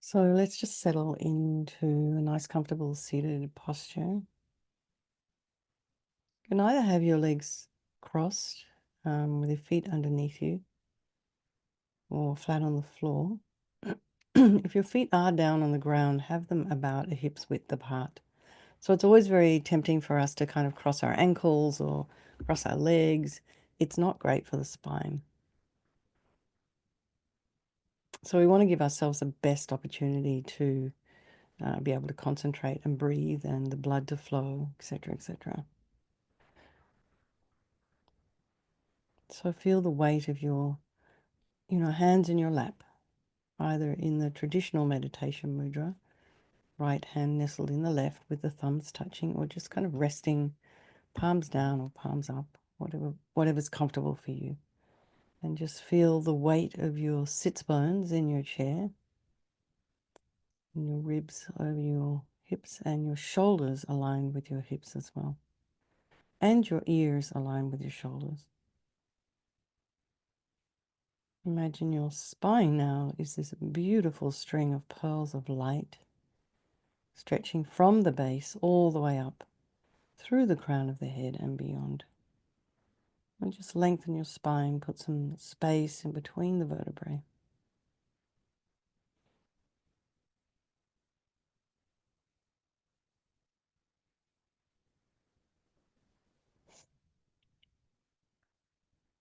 So let's just settle into a nice, comfortable seated posture. You can either have your legs crossed with your feet underneath you or flat on the floor. If your feet are down on the ground, have them about a hip's width apart. So it's always very tempting for us to kind of cross our ankles or cross our legs. It's not great for the spine. So we want to give ourselves the best opportunity to be able to concentrate and breathe and the blood to flow, etc., etc. So feel the weight of your, hands in your lap, either in the traditional meditation mudra, right hand nestled in the left with the thumbs touching, or just kind of resting, palms down or palms up, whatever's comfortable for you. And just feel the weight of your sits bones in your chair, and your ribs over your hips, and your shoulders aligned with your hips as well, and your ears aligned with your shoulders. Imagine your spine now is this beautiful string of pearls of light, stretching from the base all the way up through the crown of the head and beyond. And just lengthen your spine, put some space in between the vertebrae.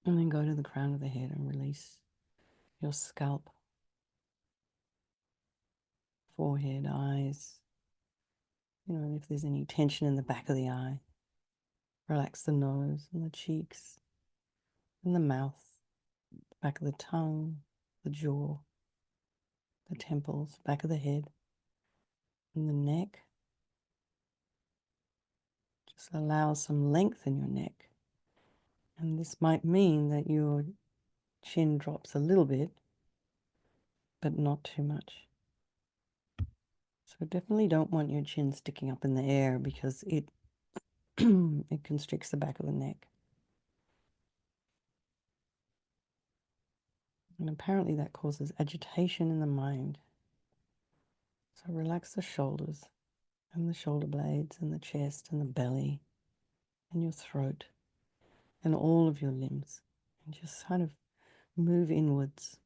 And then go to the crown of the head and release your scalp, forehead, eyes. If there's any tension in the back of the eye, relax the nose and the cheeks and the mouth, back of the tongue, the jaw, the temples, back of the head, and the neck. Just allow some length in your neck. And this might mean that your chin drops a little bit, but not too much. So definitely don't want your chin sticking up in the air because it it constricts the back of the neck. And apparently that causes agitation in the mind. So relax the shoulders and the shoulder blades and the chest and the belly and your throat and all of your limbs. And just kind of move inwards.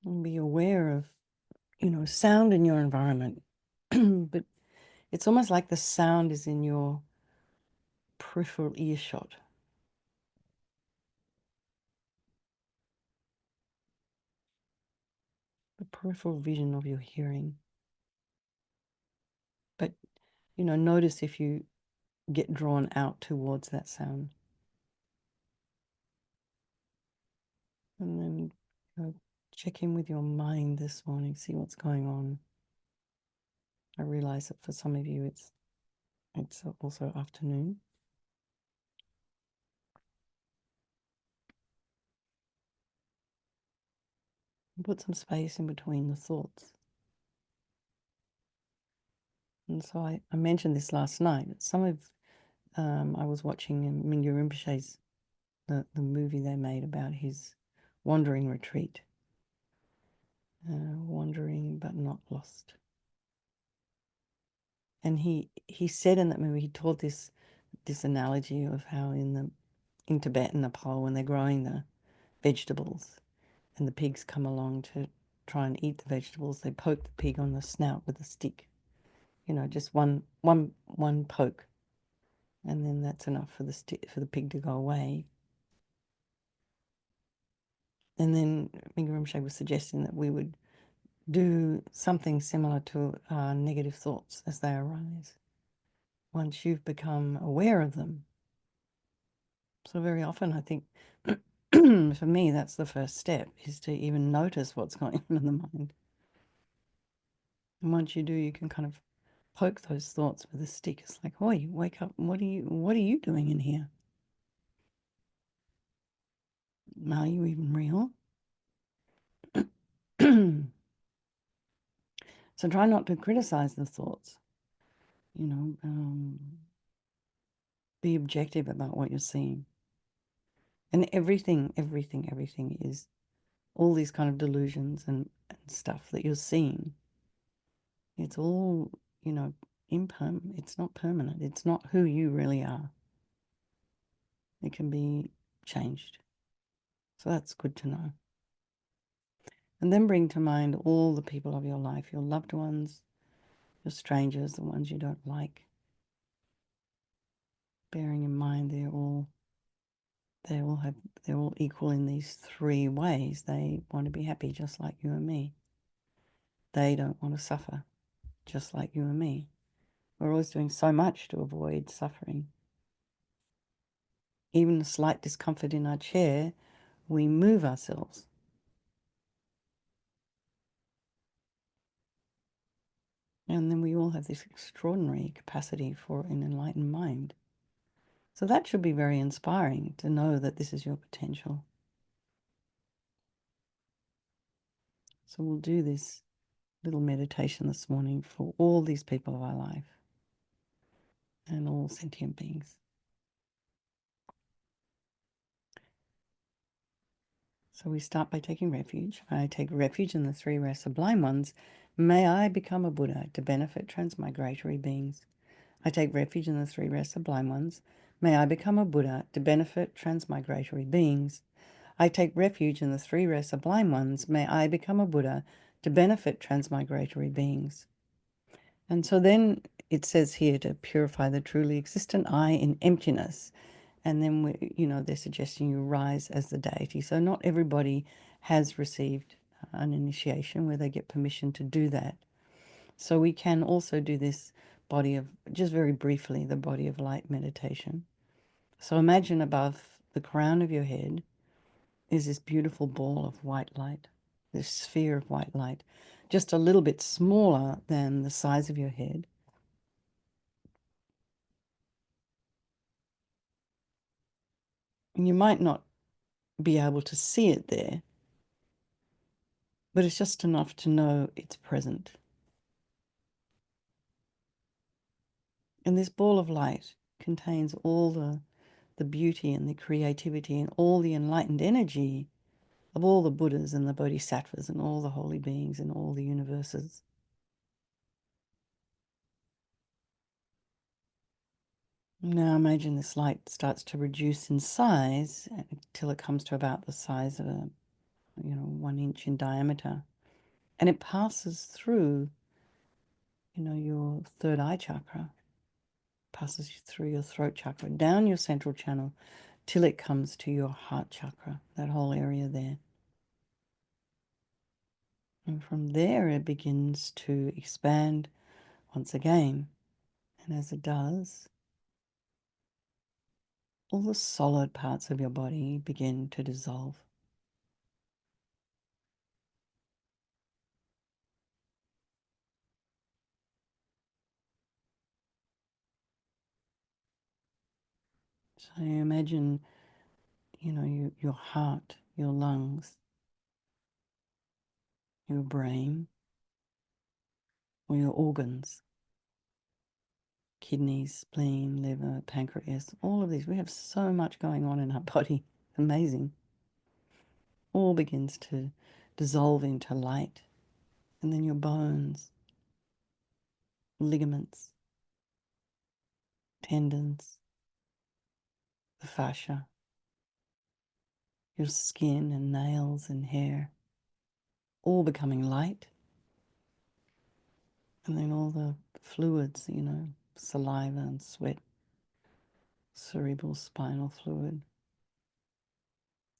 And be aware of, sound in your environment. But it's almost like the sound is in your peripheral earshot. The peripheral vision of your hearing. But, notice if you get drawn out towards that sound. And then check in with your mind this morning, see what's going on. I realize that for some of you it's also afternoon. And put some space in between the thoughts. And so I mentioned this last night. I was watching Mingyur Rinpoche's the movie they made about his wandering retreat. Wandering but not lost. And he said in that movie, he told this analogy of how in Tibet and Nepal, when they're growing the vegetables and the pigs come along to try and eat the vegetables, they poke the pig on the snout with a stick. Just one poke, and then that's enough for the pig to go away. And then Mingyur Rinpoche was suggesting that we would do something similar to negative thoughts as they arise, once you've become aware of them. So very often I think for me that's the first step, is to even notice what's going on in the mind. And once you do, you can kind of poke those thoughts with a stick. It's like, oh, you wake up, what are you doing in here? Are you even real? So try not to criticize the thoughts. Be objective about what you're seeing. And everything is all these kind of delusions and stuff that you're seeing, it's all, impermanent. It's not permanent. It's not who you really are. It can be changed. So that's good to know. And then bring to mind all the people of your life, your loved ones, your strangers, the ones you don't like. Bearing in mind they're all equal in these three ways. They want to be happy just like you and me. They don't want to suffer just like you and me. We're always doing so much to avoid suffering. Even a slight discomfort in our chair, we move ourselves. And then we all have this extraordinary capacity for an enlightened mind. So that should be very inspiring to know that this is your potential. So we'll do this little meditation this morning for all these people of our life and all sentient beings. So we start by taking refuge. I take refuge in the three rare sublime ones. May I become a Buddha to benefit transmigratory beings. I take refuge in the three rare sublime ones. May I become a Buddha to benefit transmigratory beings. I take refuge in the three rare sublime ones. May I become a Buddha to benefit transmigratory beings. And so then it says here to purify the truly existent I in emptiness. And then, they're suggesting you rise as the deity. So not everybody has received an initiation where they get permission to do that. So we can also do this body of, just very briefly, the body of light meditation. So imagine above the crown of your head is this beautiful ball of white light, this sphere of white light, just a little bit smaller than the size of your head. And you might not be able to see it there, but it's just enough to know it's present. And this ball of light contains all the beauty and the creativity and all the enlightened energy of all the Buddhas and the Bodhisattvas and all the holy beings in all the universes. Now imagine this light starts to reduce in size until it comes to about the size of 1 inch in diameter. And it passes through, your third eye chakra, passes through your throat chakra, down your central channel, till it comes to your heart chakra, that whole area there. And from there it begins to expand once again. And as it does, all the solid parts of your body begin to dissolve. So you imagine, your heart, your lungs, your brain, or your organs, kidneys, spleen, liver, pancreas, all of these. We have so much going on in our body. Amazing. All begins to dissolve into light. And then your bones, ligaments, tendons, the fascia, your skin and nails and hair, all becoming light. And then all the fluids, saliva and sweat, cerebral spinal fluid,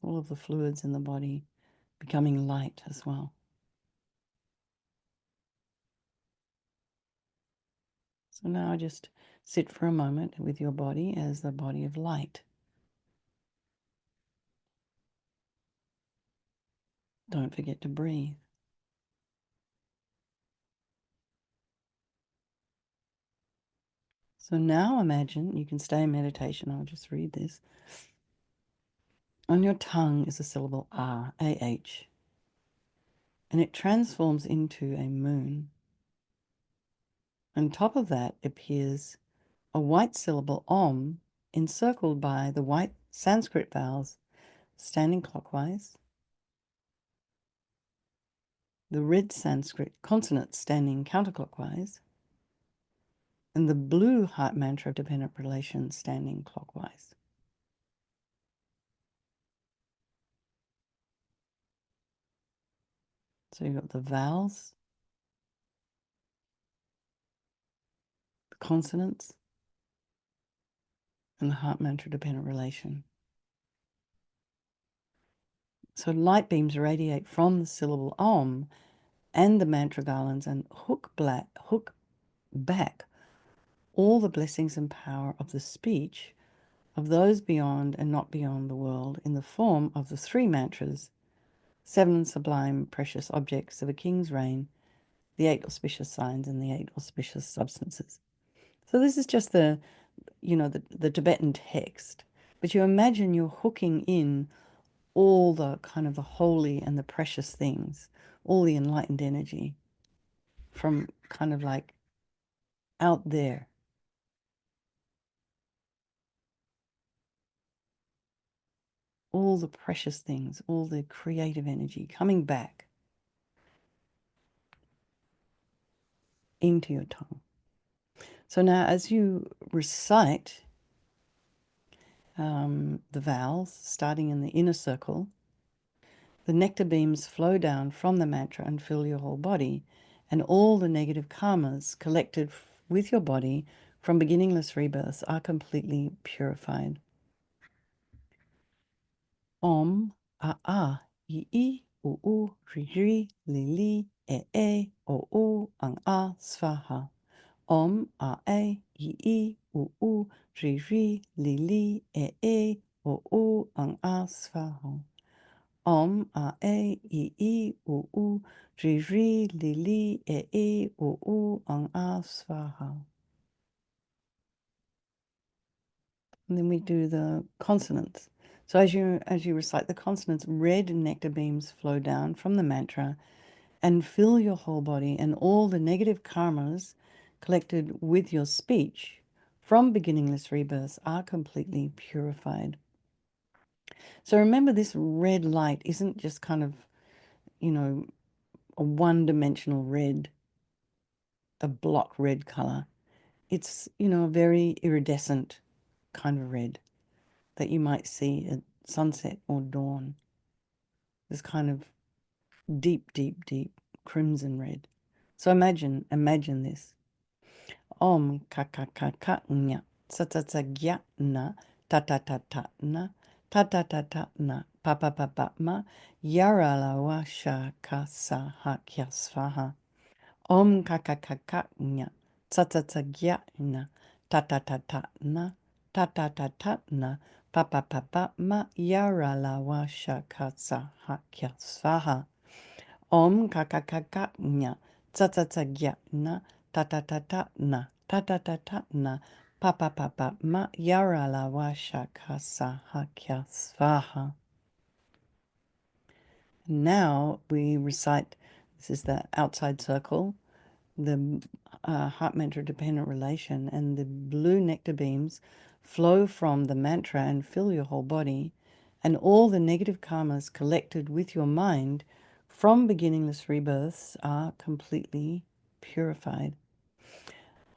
all of the fluids in the body becoming light as well. So now just sit for a moment with your body as the body of light. Don't forget to breathe. So now imagine, you can stay in meditation, I'll just read this. On your tongue is the syllable R, A-H, and it transforms into a moon. On top of that appears a white syllable Om, encircled by the white Sanskrit vowels, standing clockwise, the red Sanskrit consonants standing counterclockwise, and the blue heart mantra of dependent relation standing clockwise. So you've got the vowels, the consonants, and the heart mantra dependent relation. So light beams radiate from the syllable Om and the mantra garlands and hook back all the blessings and power of the speech of those beyond and not beyond the world in the form of the three mantras, 7 sublime precious objects of a king's reign, the 8 auspicious signs, and the 8 auspicious substances. So this is just the Tibetan text, but you imagine you're hooking in all the kind of the holy and the precious things, all the enlightened energy from kind of like out there. All the precious things, all the creative energy coming back into your tongue. So now as you recite the vowels, starting in the inner circle, the nectar beams flow down from the mantra and fill your whole body, and all the negative karmas collected with your body from beginningless rebirths are completely purified. Om, a a, I I, u, ri ri, li li, o, ang a, svaha. Om, a I I, u, ri ri, li li, o, ang a, svaha. Om, a I I, u, ri ri, li li, o, ang a, svaha. And then we do the consonants. So as you recite the consonants, red nectar beams flow down from the mantra and fill your whole body, and all the negative karmas collected with your speech from beginningless rebirths are completely purified. So remember, this red light isn't just kind of, a one-dimensional red, a block red color. It's, a very iridescent kind of red that you might see at sunset or dawn. This kind of deep, deep, deep crimson red. So imagine this. Om ka ka ka ka nya, sa sa sa gya na, ta ta ta ta na, ta ta ta ta na, pa pa pa pa ma, yara la wa sha ka sa ha kya svaha. Om ka ka ka ka nya, sa sa sa gya na, ta ta ta ta na, ta ta ta ta na, pa pa pa pa ma, yara la wa sha ka sa ha kya svaha. Om ka ka ka ka nya, sa sa sa gya na, ta ta ta ta na, ta ta ta ta na, pa pa pa pa ma, yara la wa sha ka sa ha kya svaha. Now we recite, this is the outside circle, the heart mantra dependent relation, and the blue nectar beams flow from the mantra and fill your whole body, and all the negative karmas collected with your mind from beginningless rebirths are completely purified.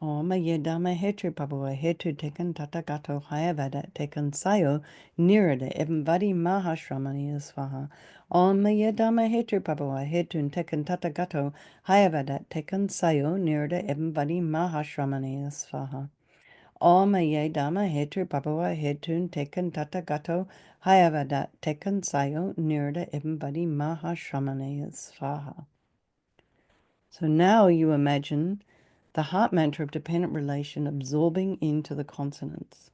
Om yedama hetu papua hetu tekan tatagato hayavada tekan sayo nirada evambadi mahashramani svaha. Om yedama hetu papua hetu tekan tatagato hayavada tekan sayo nirada evambadi mahashramani svaha. Om yedama hetu papua hetu tekan tatagato hayavada tekan sayo nirada evambadi mahashramani svaha. So now you imagine the heart mantra of dependent relation absorbing into the consonants.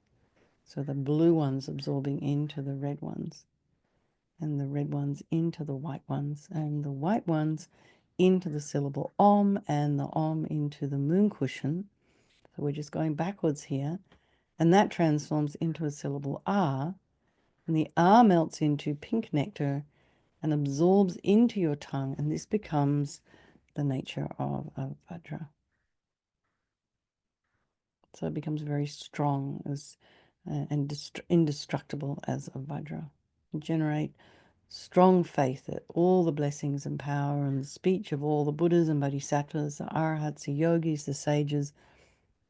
So the blue ones absorbing into the red ones, and the red ones into the white ones, and the white ones into the syllable Om, and the Om into the moon cushion. So we're just going backwards here, and that transforms into a syllable R, and the R melts into pink nectar and absorbs into your tongue, and this becomes the nature of Vajra. So it becomes very strong and indestructible as a Vajra. Generate strong faith that all the blessings and power and the speech of all the Buddhas and Bodhisattvas, the Arhats, the yogis, the sages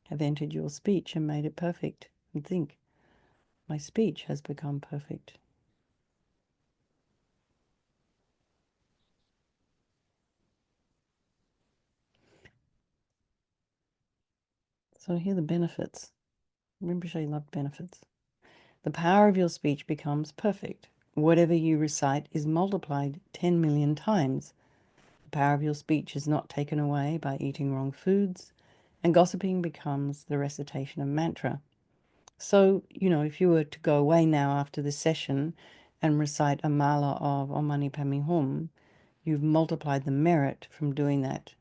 have entered your speech and made it perfect. And think, my speech has become perfect. So here are the benefits. Rinpoche loved benefits. The power of your speech becomes perfect. Whatever you recite is multiplied 10 million times. The power of your speech is not taken away by eating wrong foods, and gossiping becomes the recitation of mantra. So, if you were to go away now after this session and recite a mala of Om Mani Padme Hum, you've multiplied the merit from doing that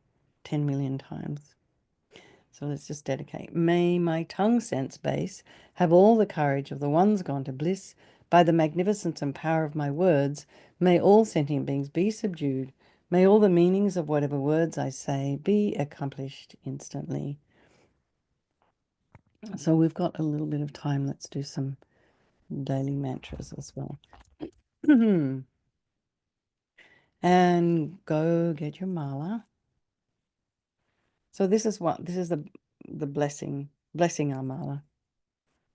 10 million times. So let's just dedicate. May my tongue sense base have all the courage of the ones gone to bliss. By the magnificence and power of my words, may all sentient beings be subdued. May all the meanings of whatever words I say be accomplished instantly. So we've got a little bit of time. Let's do some daily mantras as well. And go get your mala. So this is the blessing our mala.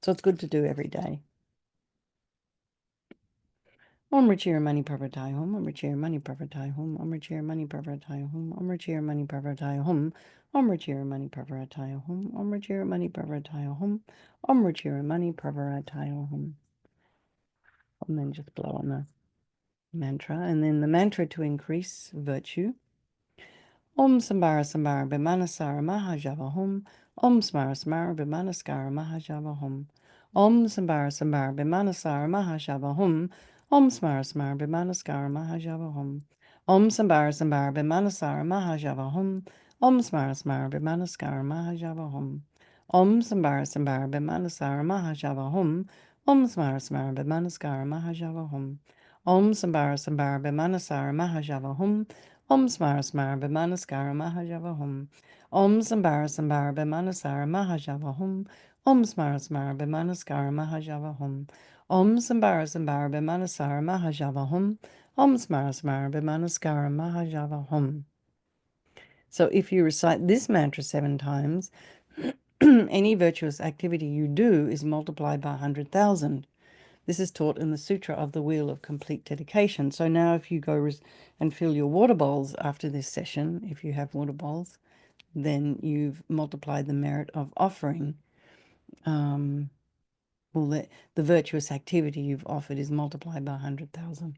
So it's good to do every day. Om Richir Mani Parvatai Hum, Om Richir Mani Parvatai Hum, Om Richir Mani Parvatai Hum, Om Richir Mani Parvatai Hum, Om Richir Mani Parvatai Hum, Om Richir Mani Parvatai Hum, Om Richir Mani Parvatai Hum. And then just blow on the mantra. And then the mantra to increase virtue. Om Sambara Sambara Bimanasara Mahajava Hum. Om Smara Smara Bimanaskara Mahajava Hum. Om Sambara Sambara Bimanasara Mahajava Hum. Om Smara Smara Bimanaskara Mahajava Hum. Om Sambara Sambara Bimanasara Mahajava Hum. Om Smara Smara Bimanaskara Mahajava Hum. Om Sambara Sambara Bimanasara Mahajava Hum. Om Smara Smara Bimanaskara Mahajava Hum. Om Sambara Sambara Bimanasara Mahajava Hum. Om Smara Smara Bimanaskara Mahajava Hum. Om Sambara Sambara Bimanasara Mahajava Hum. Om Smara Smara Bimanaskara Mahajava Hum. Om Sambara Sambara Bimanasara Mahajava Hum. Om Smara Smara Bimanaskara Mahajava Hum. So if you recite this mantra 7 times, any virtuous activity you do is multiplied by 100,000. This is taught in the Sutra of the Wheel of Complete Dedication. So now if you go and fill your water bowls after this session, if you have water bowls, then you've multiplied the merit of offering. The virtuous activity you've offered is multiplied by 100,000.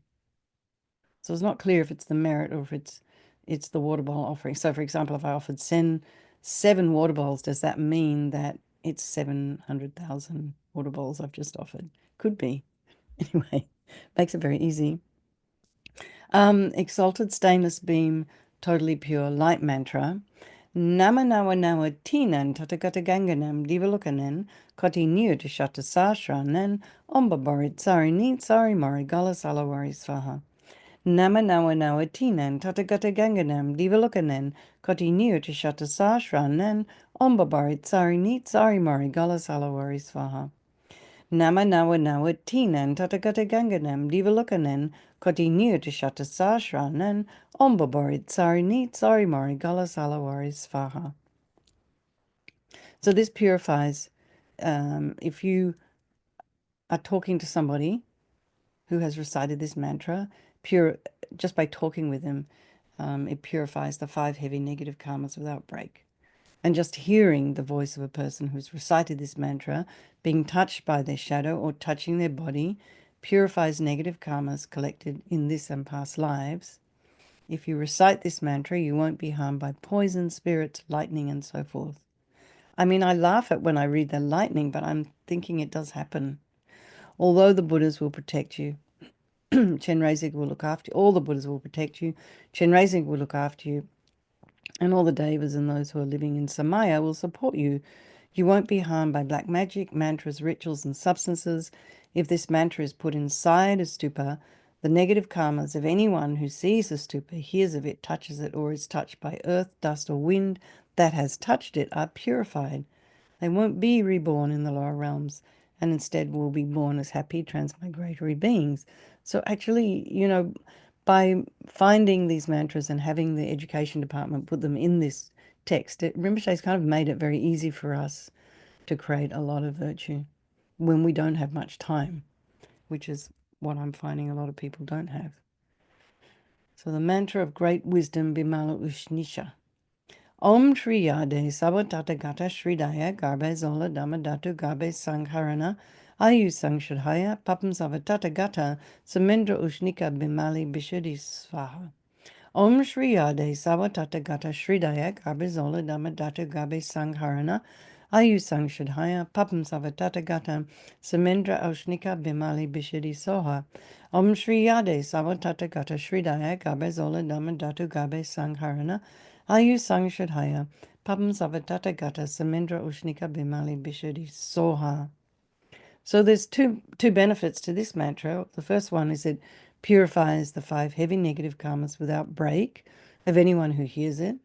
So it's not clear if it's the merit or if it's the water bowl offering. So for example, if I offered 7 water bowls, does that mean that it's 700,000 water bowls I've just offered? Could be. Anyway, makes it very easy. Exalted stainless beam, totally pure light mantra. Nama nawa nawa tinan tatakata ganganam divalokanen koti new to shata sashranen omba borit sari neat sari mori gala salawari swaha. Nama nawa nawa tinan tatakata ganganam divalokanen koti new to shata sashranen omba borit sari neat sari mori gala salawari swaha. Nama nawa nawa tinan tatakata ganganam divalokanen koti new to shata sashranen ombaborit sari neat sari mari gala salawari svaha. So this purifies. If you are talking to somebody who has recited this mantra, just by talking with them, it purifies the 5 heavy negative karmas without break. And just hearing the voice of a person who's recited this mantra, being touched by their shadow or touching their body, purifies negative karmas collected in this and past lives. If you recite this mantra, you won't be harmed by poison, spirits, lightning, and so forth. I mean, I laugh at when I read the lightning, but I'm thinking it does happen. Although the Buddhas will protect you, Chenrezig will look after you, all the Buddhas will protect you, Chenrezig will look after you, and all the devas and those who are living in Samaya will support you. You won't be harmed by black magic, mantras, rituals, and substances. If this mantra is put inside a stupa, the negative karmas of anyone who sees the stupa, hears of it, touches it, or is touched by earth, dust, or wind that has touched it are purified. They won't be reborn in the lower realms, and instead will be born as happy transmigratory beings. So actually, by finding these mantras and having the education department put them in this text, Rinpoche's kind of made it very easy for us to create a lot of virtue when we don't have much time, which is what I'm finding a lot of people don't have. So the mantra of great wisdom, Bimala Ushnisha. Om Shri Yade Savatata Shridaya Garbe Zola Dhamma Datu Gabe Sangharana Ayu Sangshadhaya Papam Savatata Gata Samendra Ushnika Bimali Bishudi Svaha. Om Shri Yade Savatata Gata Shridaya Garbe Zola Dhamma Datu Gabe Sangharana Ayu Sangshadhaya Papam Savatata Gata Samendra Ushnika Bimali Bishudi Soha. Om Shri Yade Savatata Gata Shridaya Gabe Zola Dhamma Datu Gabe Sangharana Ayu Sang Shadhaya, Papam Savatata Gata, Samendra Ushnika Bimali Bishudi Soha. So there's two benefits to this mantra. The first one is it purifies the 5 heavy negative karmas without break of anyone who hears it.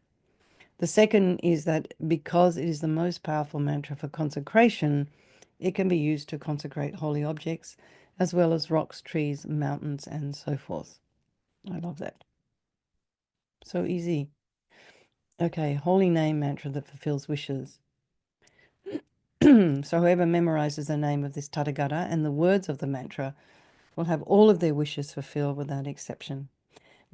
The second is that because it is the most powerful mantra for consecration, it can be used to consecrate holy objects as well as rocks, trees, mountains, and so forth. I love that. So easy. Okay, holy name mantra that fulfills wishes. So whoever memorizes the name of this Tathagata and the words of the mantra will have all of their wishes fulfilled without exception.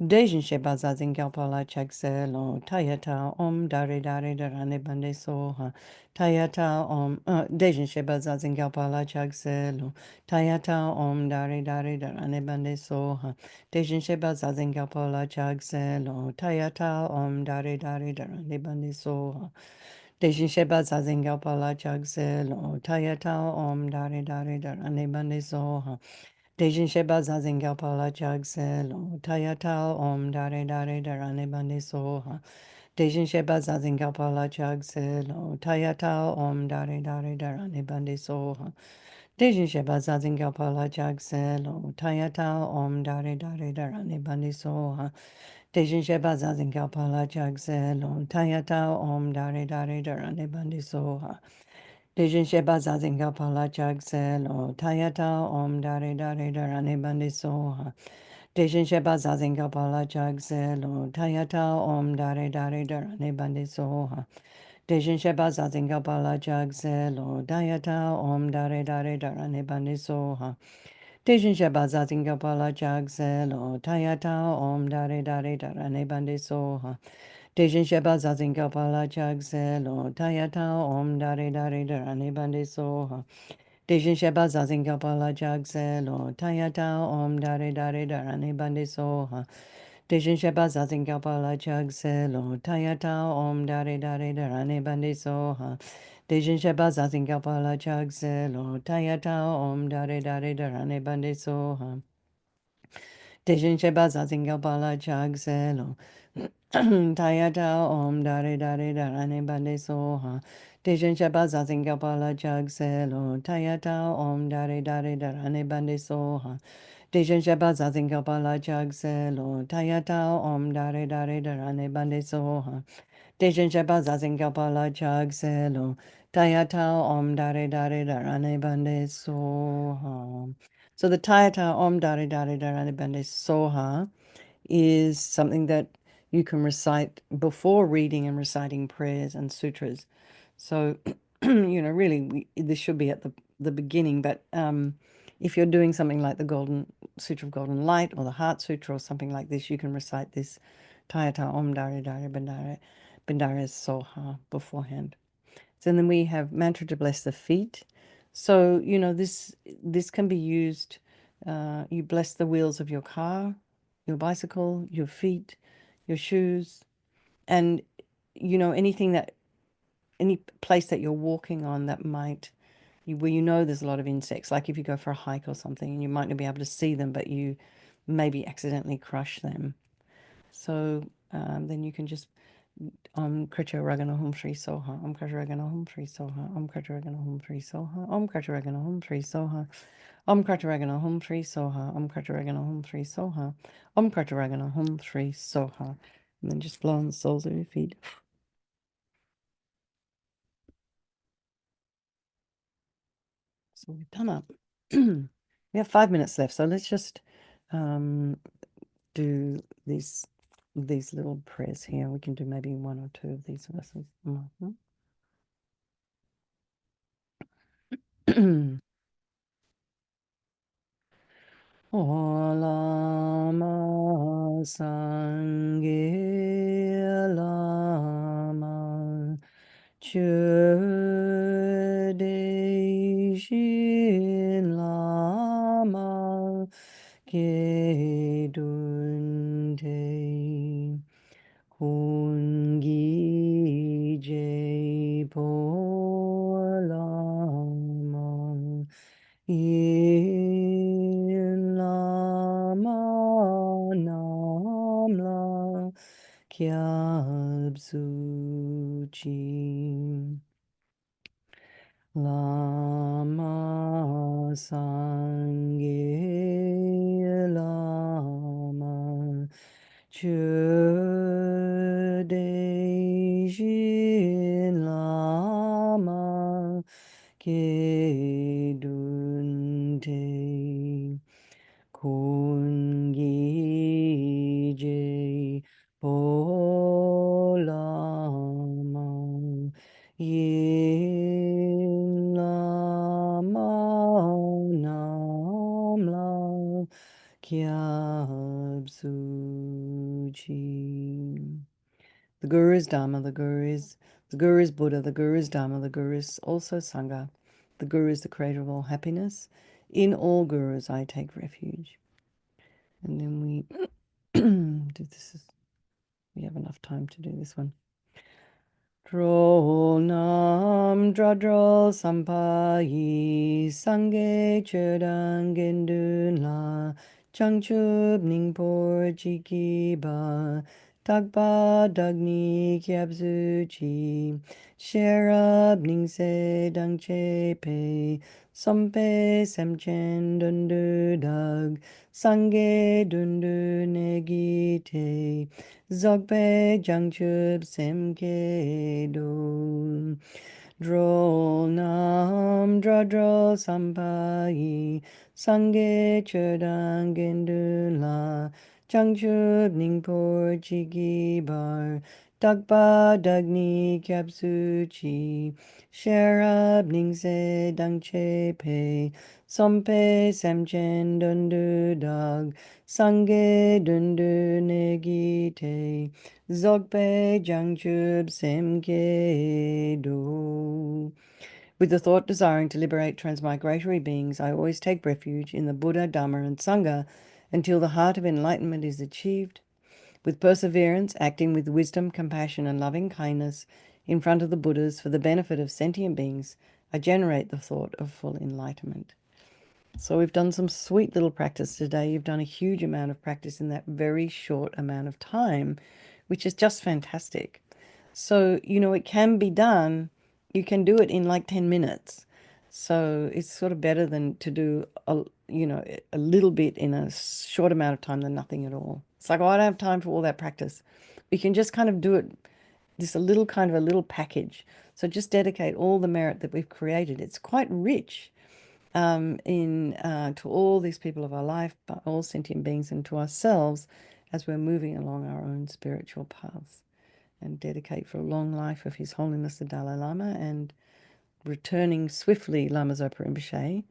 Dejin Sheba Zazin Galpala Chagselo, Tayata Om Dare Dare Darane Bande Soha, Tayata Om Dejin Sheba Zazin Galpala Chagselo, Tayata Om Dare Dare Darane Bande Soha, Dejin Sheba Zazin Galpala Chagselo, Tayata Om Dare Dare Darane Bande Soha. Dejin Sheba Zazin Galpala Chagselo, Tayata Om Dare Dare Darane Bande Soha. Dejin Sheba Zazen Galpala Jagselo, Tayatal Om Dare Dare Darane Bande Soha. Dejin Sheba Zazen Galpala Jagselo, Tayatal Om Dare Dare Darane Bande Soha. Dejin Sheba Zazen Galpala Jagselo, Tayatal Om Dare Dare Darane Bande Soha. Dejin Sheba Zazen Galpala Jagselo, Tayatal Om Dare Dare Darane Bande Soha. Dejin Sheba Zazen Galpala Jagselo, Tayata Om Dare Dare Darane Bande Soha. Dejin Sheba Zazen Galpala Jagselo, Tayata Om Dare Dare Darane Bande Soha. Dejin Sheba Zazen Galpala Jagselo, Tayata Om Dare Dare Darane Bande Soha. Dejin Sheba Zazen Galpala Jagselo, Tayata Om Dare Dare Darane Bande Soha. Dejin Sheba Zazin Kapala Jagselo, Tayata Om Dare Dare Darane Bande Soha. Dejin Sheba Zazin Kapala Jagselo, Tayata Om Dare Dare Darane Bande Soha. Dejin Sheba Zazin Kapala Jagselo, Tayata Om Dare Dare Darane Bande Soha. Dejin Sheba Zazin Kapala Jagselo, Tayata Om Dare Dare Darane Bande Soha. Dejin Sheba Zazin Kapala Jagselo. Tayata Om Dare Dare Darane Bande Soha. Dejin Sheba Zazin Kapala Jagselo. Tayata Om Dare Dare Darane Bande Soha. Dejin Sheba Zazin Kapala Jagselo. Tayata Om Dare Dare Darane Bande Soha. Dejin Sheba Zazin Kapala Jagselo. Tayata Om Dare Dare Darane Bande Soha. So the Tayata Om Dare Dare Darane Bande Soha is something that you can recite before reading and reciting prayers and sutras. So, really, this should be at the beginning. But if you're doing something like the Golden Sutra of Golden Light or the Heart Sutra or something like this, you can recite this Tayata Om Dare Dare Bandare Soha beforehand. So then we have mantra to bless the feet. So this can be used. You bless the wheels of your car, your bicycle, your feet, your shoes, and anything that any place that you're walking on that might where there's a lot of insects. Like if you go for a hike or something, and you might not be able to see them, but you maybe accidentally crush them. So then you can just Kricha Ragana Hum Shri Soha, Kricha Ragana Hum Shri Soha, Kricha Ragana Hum Shri Soha, Kricha Ragana Hum Shri Soha, Kricha Ragana Hum Shri Soha, Kricha Ragana Hum Shri Soha, Kricha Ragana Hum Shri Soha. And then just blow on the soles of your feet. So we've done up. We have 5 minutes left, so let's just do these little prayers here. We can do maybe one or two of these verses. Olama sange lama Chödeşin lama gedunde hungi lama yin lama namla kyabsuchi Lama Sange Lama Chödeşin Lama Kedunte Kungi Polama Yin Lama Namla Kyabsuchi. The Guru is Dharma, the Guru is Buddha, the Guru is Dharma, the Guru is also Sangha. The Guru is the creator of all happiness. In all Gurus I take refuge. And then we do this. We have enough time to do this one. Dro nam dradro sampayi sange chodang gendun la changchub ningpor chiki ba tagpa dagni kyabzu chi sherab ningse dangche pe sompe semchen dundu dag sange dundu negite Zogpe jangchub semke do Dro nam dradro sampayi Sange chodang gendun la Jangchub ningpor chigi bar Dagpa dagni kyabsu chi Sherab ningse dangche pe Sompe semchen dundu dag Sange dundu negite Zogpe jangchub semke do. With the thought desiring to liberate transmigratory beings, I always take refuge in the Buddha, Dhamma, and Sangha until the heart of enlightenment is achieved. With perseverance, acting with wisdom, compassion, and loving kindness in front of the Buddhas for the benefit of sentient beings, I generate the thought of full enlightenment. So we've done some sweet little practice today. You've done a huge amount of practice in that very short amount of time, which is just fantastic. So, it can be done. You can do it in like 10 minutes. So it's sort of better than to do a little bit in a short amount of time than nothing at all. It's like, oh, I don't have time for all that practice. We can just kind of do it, this a little package. So just dedicate all the merit that we've created. It's quite rich to all these people of our life, but all sentient beings, and to ourselves as we're moving along our own spiritual paths, and dedicate for a long life of His Holiness the Dalai Lama and returning swiftly Lama Zopa Rinpoche,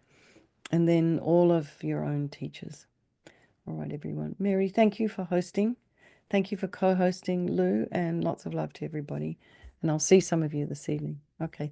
and then all of your own teachers. All right, everyone. Mary, thank you for hosting. Thank you for co-hosting, Lou, and lots of love to everybody. And I'll see some of you this evening. Okay.